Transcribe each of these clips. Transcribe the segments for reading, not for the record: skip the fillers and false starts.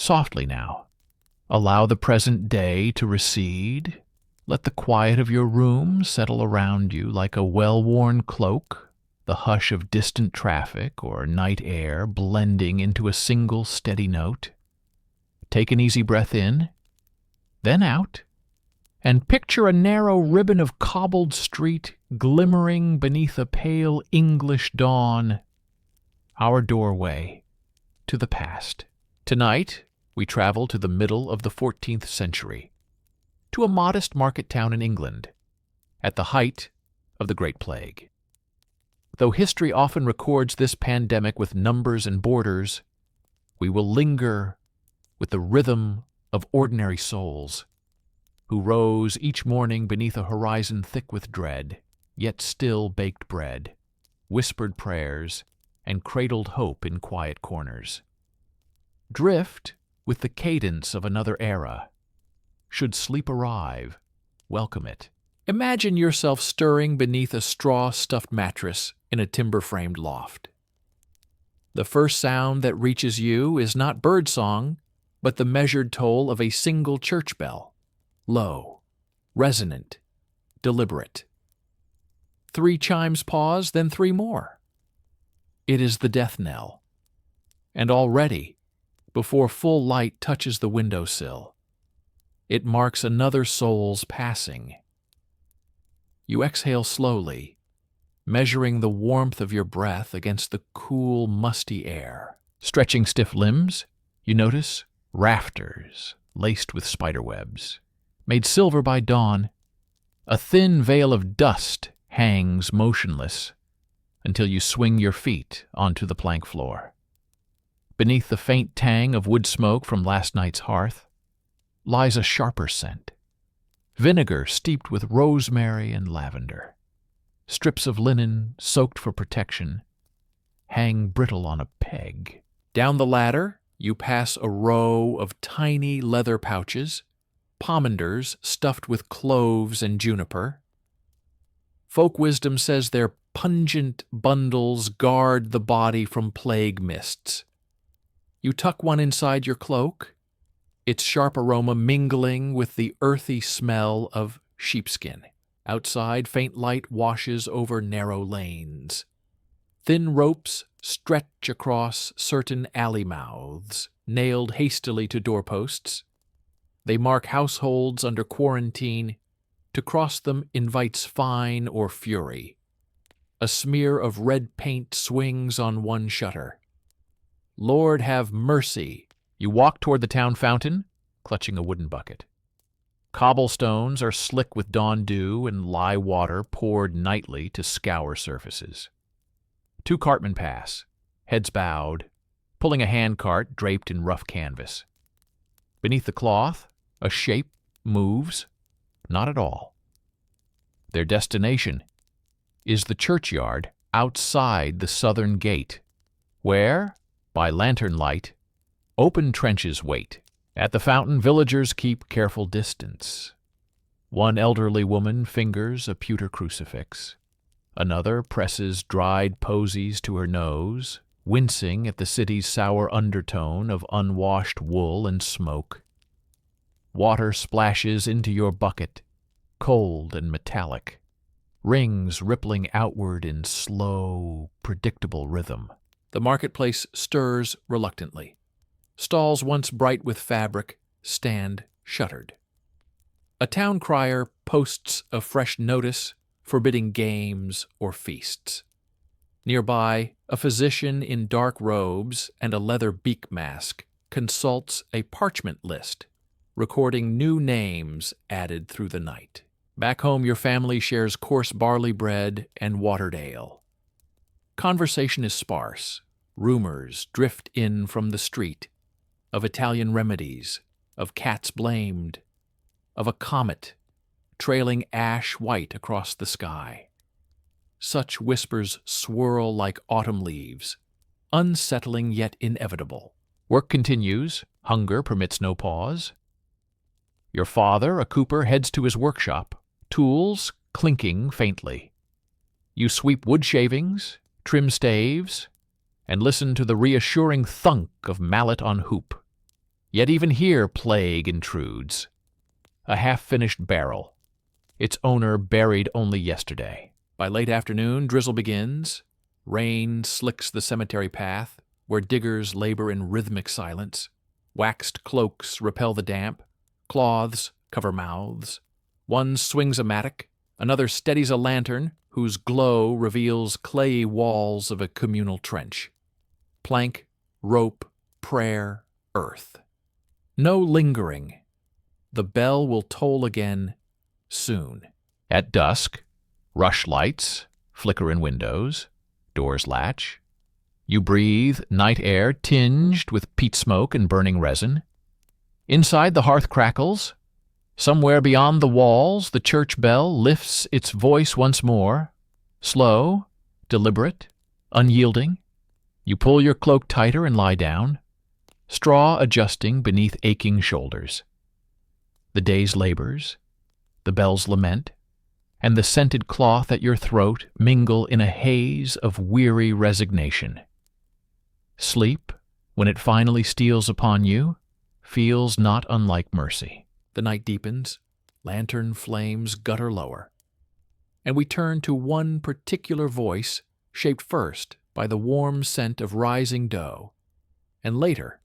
Softly now. Allow the present day to recede. Let the quiet of your room settle around you like a well-worn cloak, the hush of distant traffic or night air blending into a single steady note. Take an easy breath in, then out, and picture a narrow ribbon of cobbled street glimmering beneath a pale English dawn. Our doorway to the past. Tonight, we travel to the middle of the 14th century, to a modest market town in England, at the height of the Great Plague. Though history often records this pandemic with numbers and borders, we will linger with the rhythm of ordinary souls, who rose each morning beneath a horizon thick with dread, yet still baked bread, whispered prayers, and cradled hope in quiet corners. Drift with the cadence of another era. Should sleep arrive, welcome it. Imagine yourself stirring beneath a straw-stuffed mattress in a timber-framed loft. The first sound that reaches you is not birdsong, but the measured toll of a single church bell. Low, resonant, deliberate. 3 chimes pause, then 3 more. It is the death knell. And already, before full light touches the windowsill, it marks another soul's passing. You exhale slowly, measuring the warmth of your breath against the cool, musty air. Stretching stiff limbs, you notice rafters laced with spiderwebs. Made silver by dawn, a thin veil of dust hangs motionless until you swing your feet onto the plank floor. Beneath the faint tang of wood smoke from last night's hearth lies a sharper scent. Vinegar steeped with rosemary and lavender. Strips of linen, soaked for protection, hang brittle on a peg. Down the ladder, you pass a row of tiny leather pouches, pomanders stuffed with cloves and juniper. Folk wisdom says their pungent bundles guard the body from plague mists. You tuck one inside your cloak, its sharp aroma mingling with the earthy smell of sheepskin. Outside, faint light washes over narrow lanes. Thin ropes stretch across certain alley mouths, nailed hastily to doorposts. They mark households under quarantine. To cross them invites fine or fury. A smear of red paint swings on one shutter. Lord have mercy. You walk toward the town fountain, clutching a wooden bucket. Cobblestones are slick with dawn dew and lye water poured nightly to scour surfaces. 2 cartmen pass, heads bowed, pulling a handcart draped in rough canvas. Beneath the cloth, a shape moves, not at all. Their destination is the churchyard outside the southern gate, where, by lantern light, open trenches wait. At the fountain, villagers keep careful distance. One elderly woman fingers a pewter crucifix. Another presses dried posies to her nose, wincing at the city's sour undertone of unwashed wool and smoke. Water splashes into your bucket, cold and metallic, rings rippling outward in slow, predictable rhythm. The marketplace stirs reluctantly. Stalls once bright with fabric stand shuttered. A town crier posts a fresh notice forbidding games or feasts. Nearby, a physician in dark robes and a leather beak mask consults a parchment list, recording new names added through the night. Back home, your family shares coarse barley bread and watered ale. Conversation is sparse. Rumors drift in from the street, of Italian remedies, of cats blamed, of a comet trailing ash white across the sky. Such whispers swirl like autumn leaves, unsettling yet inevitable. Work continues, hunger permits no pause. Your father, a cooper, heads to his workshop, tools clinking faintly. You sweep wood shavings, trim staves, and listen to the reassuring thunk of mallet on hoop. Yet even here plague intrudes. A half-finished barrel, its owner buried only yesterday. By late afternoon, drizzle begins. Rain slicks the cemetery path, where diggers labor in rhythmic silence. Waxed cloaks repel the damp. Cloths cover mouths. One swings a mattock, another steadies a lantern whose glow reveals clayey walls of a communal trench. Plank, rope, prayer, earth. No lingering. The bell will toll again soon. At dusk, rush lights flicker in windows, doors latch. You breathe night air tinged with peat smoke and burning resin. Inside, the hearth crackles. Somewhere beyond the walls, the church bell lifts its voice once more, slow, deliberate, unyielding. You pull your cloak tighter and lie down, straw adjusting beneath aching shoulders. The day's labors, the bell's lament, and the scented cloth at your throat mingle in a haze of weary resignation. Sleep, when it finally steals upon you, feels not unlike mercy. The night deepens, lantern flames gutter lower, and we turn to one particular voice shaped first by the warm scent of rising dough, and later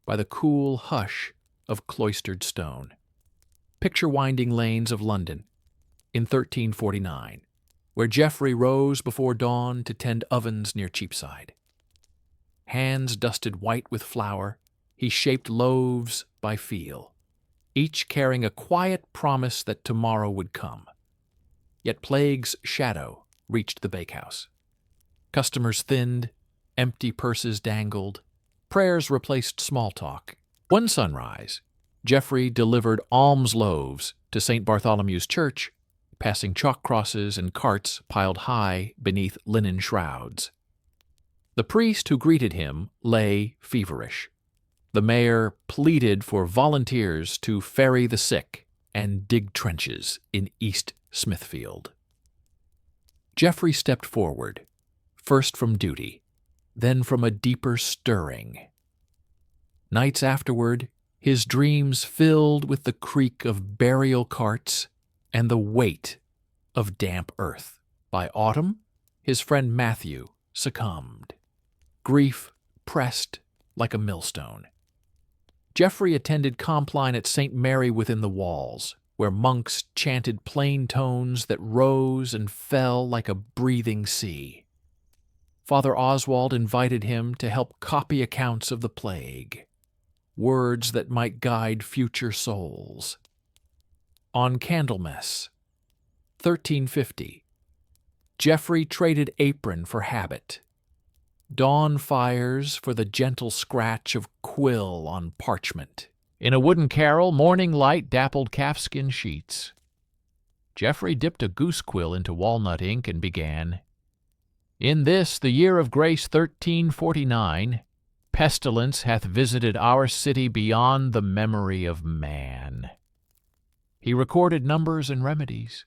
by the cool hush of cloistered stone. Picture winding lanes of London in 1349, where Geoffrey rose before dawn to tend ovens near Cheapside. Hands dusted white with flour, he shaped loaves by feel, each carrying a quiet promise that tomorrow would come. Yet plague's shadow reached the bakehouse. Customers thinned, empty purses dangled, prayers replaced small talk. One sunrise, Geoffrey delivered alms loaves to St. Bartholomew's Church, passing chalk crosses and carts piled high beneath linen shrouds. The priest who greeted him lay feverish. The mayor pleaded for volunteers to ferry the sick and dig trenches in East Smithfield. Geoffrey stepped forward, first from duty, then from a deeper stirring. Nights afterward, his dreams filled with the creak of burial carts and the weight of damp earth. By autumn, his friend Matthew succumbed. Grief pressed like a millstone. Geoffrey attended Compline at St. Mary within the walls, where monks chanted plain tones that rose and fell like a breathing sea. Father Oswald invited him to help copy accounts of the plague, words that might guide future souls. On Candlemas, 1350, Geoffrey traded apron for habit, dawn fires for the gentle scratch of quill on parchment. In a wooden carol, morning light dappled calfskin sheets. Geoffrey dipped a goose quill into walnut ink and began, "In this, the year of grace 1349, pestilence hath visited our city beyond the memory of man." He recorded numbers and remedies,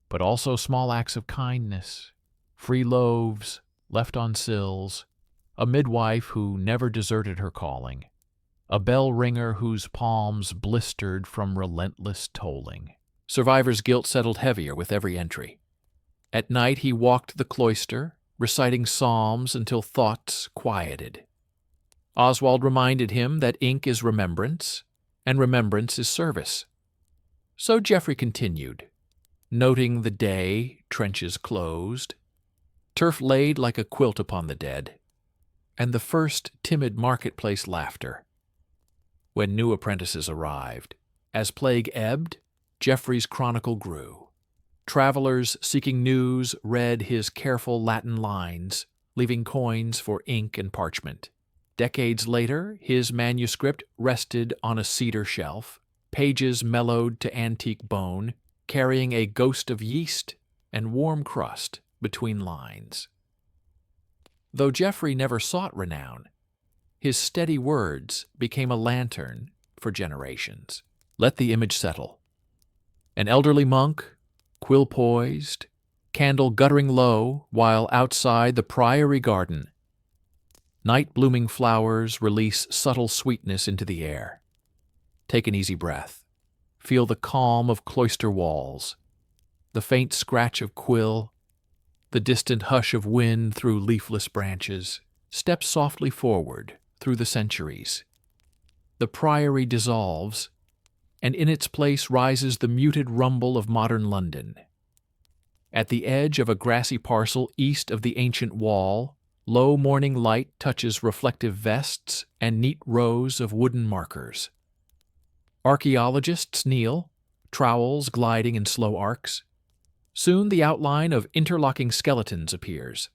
but also small acts of kindness, free loaves left on sills, a midwife who never deserted her calling, a bell ringer whose palms blistered from relentless tolling. Survivor's guilt settled heavier with every entry. At night he walked the cloister, reciting psalms until thoughts quieted. Oswald reminded him that ink is remembrance, and remembrance is service. So Geoffrey continued, noting the day, trenches closed, turf laid like a quilt upon the dead, and the first timid marketplace laughter. When new apprentices arrived, as plague ebbed, Geoffrey's chronicle grew. Travelers seeking news read his careful Latin lines, leaving coins for ink and parchment. Decades later, his manuscript rested on a cedar shelf, pages mellowed to antique bone, carrying a ghost of yeast and warm crust between lines. Though Geoffrey never sought renown, his steady words became a lantern for generations. Let the image settle. An elderly monk, quill poised, candle guttering low, while outside the priory garden, night-blooming flowers release subtle sweetness into the air. Take an easy breath. Feel the calm of cloister walls, the faint scratch of quill, the distant hush of wind through leafless branches. Step softly forward through the centuries. The priory dissolves, and in its place rises the muted rumble of modern London. At the edge of a grassy parcel east of the ancient wall, low morning light touches reflective vests and neat rows of wooden markers. Archaeologists kneel, trowels gliding in slow arcs. Soon the outline of interlocking skeletons appears,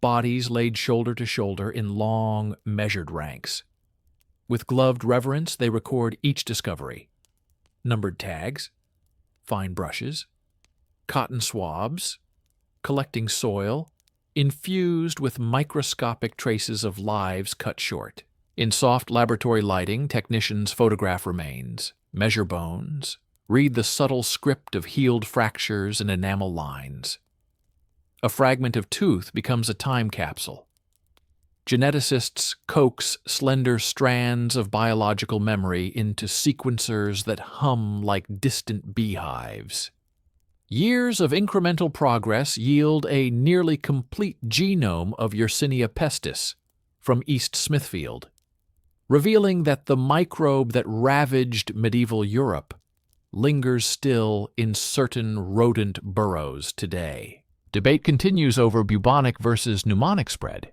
bodies laid shoulder to shoulder in long, measured ranks. With gloved reverence, they record each discovery. Numbered tags, fine brushes, cotton swabs, collecting soil, infused with microscopic traces of lives cut short. In soft laboratory lighting, technicians photograph remains, measure bones, read the subtle script of healed fractures and enamel lines. A fragment of tooth becomes a time capsule. Geneticists coax slender strands of biological memory into sequencers that hum like distant beehives. Years of incremental progress yield a nearly complete genome of Yersinia pestis from East Smithfield, revealing that the microbe that ravaged medieval Europe lingers still in certain rodent burrows today. Debate continues over bubonic versus pneumonic spread.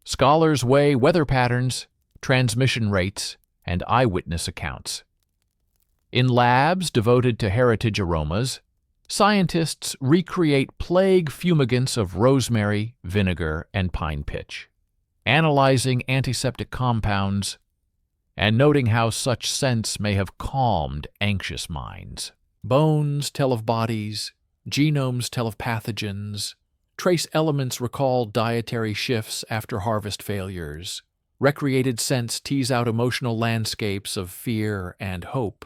Scholars weigh weather patterns, transmission rates, and eyewitness accounts. In labs devoted to heritage aromas, scientists recreate plague fumigants of rosemary, vinegar, and pine pitch, analyzing antiseptic compounds and noting how such scents may have calmed anxious minds. Bones tell of bodies, genomes tell of pathogens, trace elements recall dietary shifts after harvest failures, recreated scents tease out emotional landscapes of fear and hope.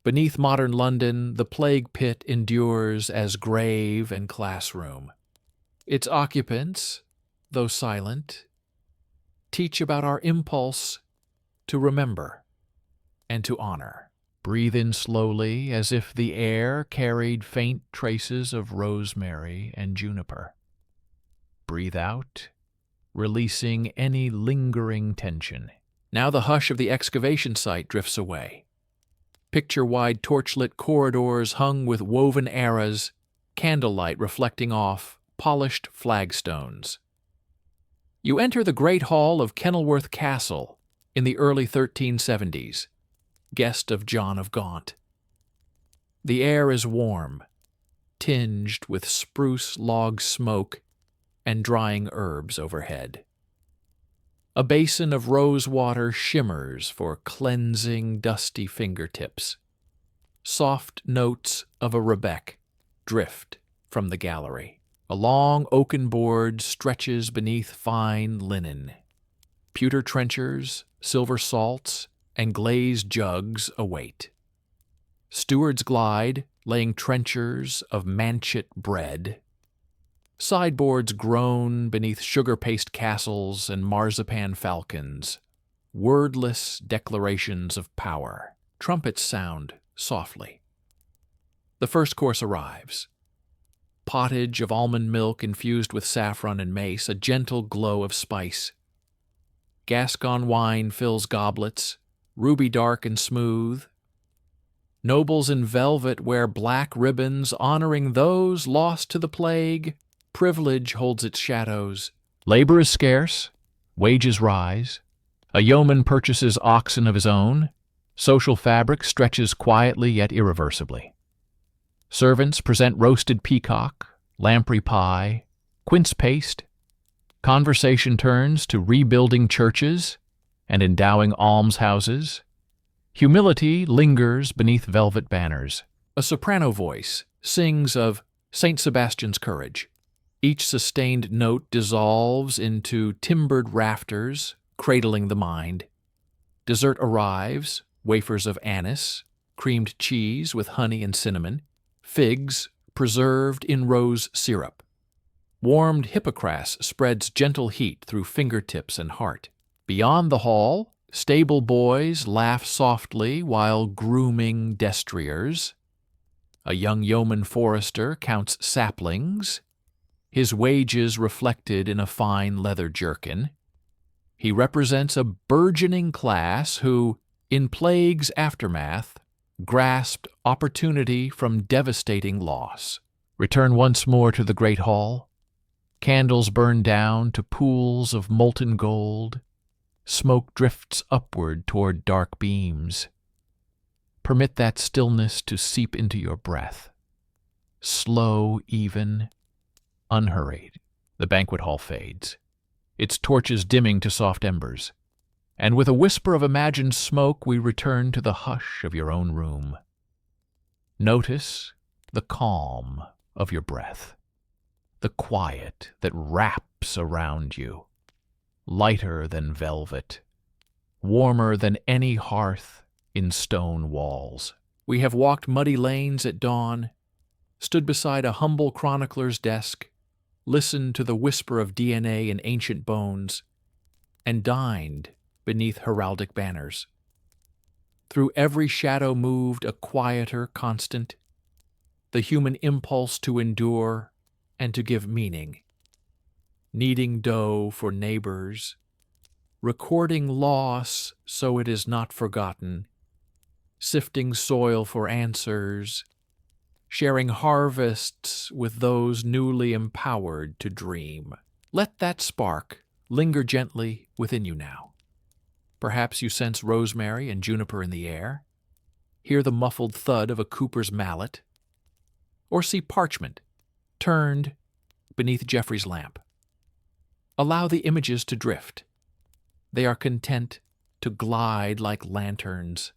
Beneath modern London, the plague pit endures as grave and classroom. Its occupants, though silent, teach about our impulse to remember and to honor. Breathe in slowly, as if the air carried faint traces of rosemary and juniper. Breathe out, releasing any lingering tension. Now the hush of the excavation site drifts away. Picture-wide torchlit corridors hung with woven arras, candlelight reflecting off polished flagstones. You enter the great hall of Kenilworth Castle in the early 1370s, guest of John of Gaunt. The air is warm, tinged with spruce log smoke and drying herbs overhead. A basin of rose water shimmers for cleansing dusty fingertips. Soft notes of a rebec drift from the gallery. A long oaken board stretches beneath fine linen. Pewter trenchers, silver salts, and glazed jugs await. Stewards glide, laying trenchers of manchet bread. Sideboards groan beneath sugar paste castles and marzipan falcons, wordless declarations of power. Trumpets sound softly. The first course arrives. Pottage of almond milk infused with saffron and mace, a gentle glow of spice. Gascon wine fills goblets, ruby dark and smooth. Nobles in velvet wear black ribbons honoring those lost to the plague. Privilege holds its shadows. Labor is scarce, wages rise. A yeoman purchases oxen of his own. Social fabric stretches quietly yet irreversibly. Servants present roasted peacock, lamprey pie, quince paste. Conversation turns to rebuilding churches and endowing almshouses. Humility lingers beneath velvet banners. A soprano voice sings of St. Sebastian's courage. Each sustained note dissolves into timbered rafters, cradling the mind. Dessert arrives, wafers of anise, creamed cheese with honey and cinnamon, figs preserved in rose syrup. Warmed hippocras spreads gentle heat through fingertips and heart. Beyond the hall, Stable boys laugh softly while grooming destriers. A young yeoman forester counts saplings, his wages reflected in a fine leather jerkin. He represents a burgeoning class who, in plague's aftermath, grasped opportunity from devastating loss. Return once more to the great hall. Candles burn down to pools of molten gold. Smoke drifts upward toward dark beams. Permit that stillness to seep into your breath. Slow, even, unhurried. The banquet hall fades, its torches dimming to soft embers. And with a whisper of imagined smoke, we return to the hush of your own room. Notice the calm of your breath, the quiet that wraps around you, lighter than velvet, warmer than any hearth in stone walls. We have walked muddy lanes at dawn, stood beside a humble chronicler's desk, listened to the whisper of DNA in ancient bones, and dined beneath heraldic banners. Through every shadow moved a quieter constant, the human impulse to endure and to give meaning. Kneading dough for neighbors, recording loss so it is not forgotten, sifting soil for answers, sharing harvests with those newly empowered to dream. Let that spark linger gently within you now. Perhaps you sense rosemary and juniper in the air, hear the muffled thud of a cooper's mallet, or see parchment turned beneath Geoffrey's lamp. Allow the images to drift. They are content to glide like lanterns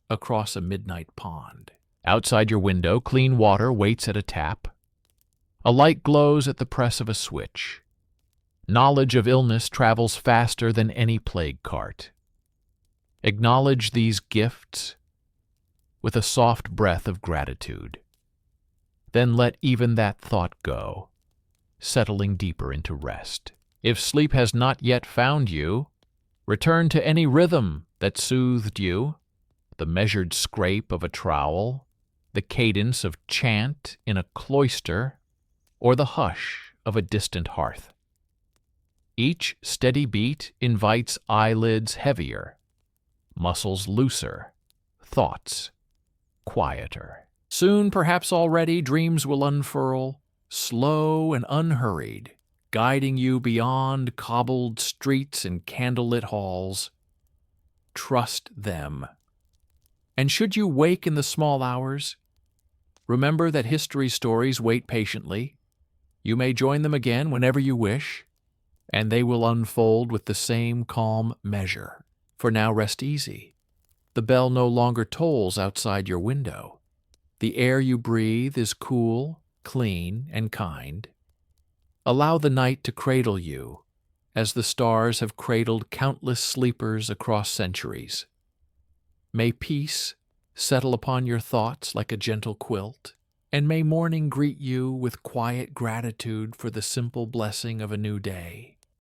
across a midnight pond. Outside your window, clean water waits at a tap. A light glows at the press of a switch. Knowledge of illness travels faster than any plague cart. Acknowledge these gifts with a soft breath of gratitude. Then let even that thought go, settling deeper into rest. If sleep has not yet found you, return to any rhythm that soothed you, the measured scrape of a trowel, the cadence of chant in a cloister, or the hush of a distant hearth. Each steady beat invites eyelids heavier, muscles looser, thoughts quieter. Soon, perhaps already, dreams will unfurl, slow and unhurried, guiding you beyond cobbled streets and candlelit halls. Trust them. And should you wake in the small hours, remember that history's stories wait patiently. You may join them again whenever you wish, and they will unfold with the same calm measure. For now, rest easy. The bell no longer tolls outside your window. The air you breathe is cool, clean, and kind. Allow the night to cradle you, as the stars have cradled countless sleepers across centuries. May peace settle upon your thoughts like a gentle quilt, and may morning greet you with quiet gratitude for the simple blessing of a new day.